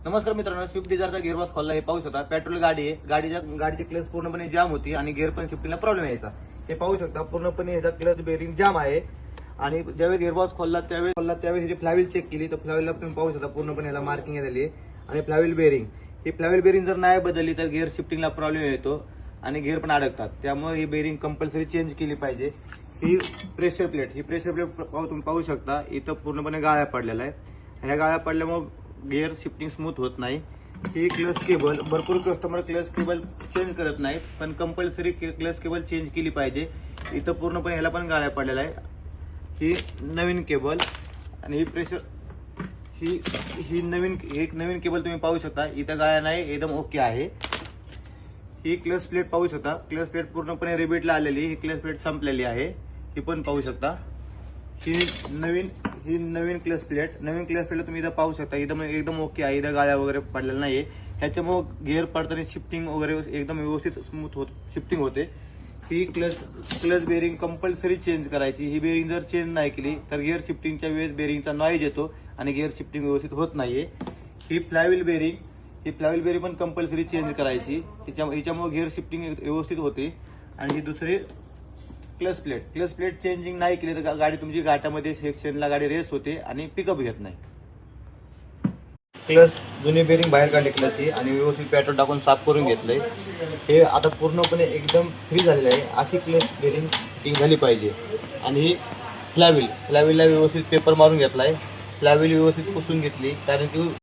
नमस्कार मित्रांनो, Swift डिझायरचा gearbox खोलला. हे पाहू शकता, पेट्रोल गाडी आहे. गाडीची क्लच पूर्णपणे जाम होती आणि गिअर पण शिफ्टिंगला प्रॉब्लेम यायचा. हे पाहू शकता, पूर्णपणे ह्याचा क्लच बेरिंग जाम आहे. आणि ज्यावेळेस गिअरबॉक्स खोलला त्यावेळेस ही फ्लायव्हील चेक केली तर फ्लायव्हीलला तुम्ही पाहू शकता पूर्णपणे ह्याला मार्किंग झाली आहे. आणि फ्लायव्हील बेरिंग जर नाही बदलली तर गिअर शिफ्टिंगला प्रॉब्लेम येतो आणि गिअर पण अडकतात. त्यामुळे ही बेरिंग कंपल्सरी चेंज केली पाहिजे. ही प्रेशर प्लेट तुम्ही पाहू शकता, इथं पूर्णपणे गाळ्या पडलेला आहे. ह्या गाळ्या पडल्यामुळे गिअर शिफ्टिंग स्मूथ होत नाही. ही क्लच केबल, भरपूर कस्टमर क्लच केबल चेंज करत नाहीत, पण कंपल्सरी क्लच केबल चेंज केली पाहिजे. इथं पूर्णपणे ह्याला पण गाळ्या पडलेला आहे. ही नवीन केबल आणि ही प्रेशर ही नवीन केबल तुम्ही पाहू शकता. इथं गाळ्या नाही, एकदम ओके आहे. ही क्लच प्लेट पाहू शकता, क्लच प्लेट पूर्णपणे रिबीटला आलेली. ही क्लच प्लेट संपलेली आहे, ही पण पाहू शकता. ही नवीन क्लच प्लेट तुम्ही इथं पाहू शकता, एकदम ओके आहे. इथं गाळ्या वगैरे पडलेल्या नाहीये. ह्याच्यामुळे गिअर पडताना शिफ्टिंग वगैरे एकदम व्यवस्थित स्मूथ शिफ्टिंग होते. ही क्लच बेरिंग कंपल्सरी चेंज करायची. ही बेरिंग जर चेंज नाही केली तर गिअर शिफ्टिंगच्या वेळेस बेरिंगचा नॉइज येतो आणि गिअर शिफ्टिंग व्यवस्थित होत नाहीये. ही फ्लायव्हील बेरिंग पण कंपल्सरी चेंज करायची. हिच्यामुळे गिअर शिफ्टिंग व्यवस्थित होते. आणि ही दुसरी क्लच प्लेट चेंजिंग नाही केली तर गाडी तुमची घाटामध्ये सेक्शनला गाडी रेस होते आणि पिकअप घेत नाही. क्लच जुनी बेरिंग बाहेर काढली क्लचची आणि व्यवस्थित पेट्रोल टाकून साफ करून घेतलंय. हे आता पूर्णपणे एकदम फ्री झालेलं आहे. अशी क्लच बेरिंग फिटिंग झाली पाहिजे. आणि ही फ्लायव्हीलला व्यवस्थित पेपर मारून घेतलाय. फ्लायव्हील व्यवस्थित पुसून घेतली, कारण की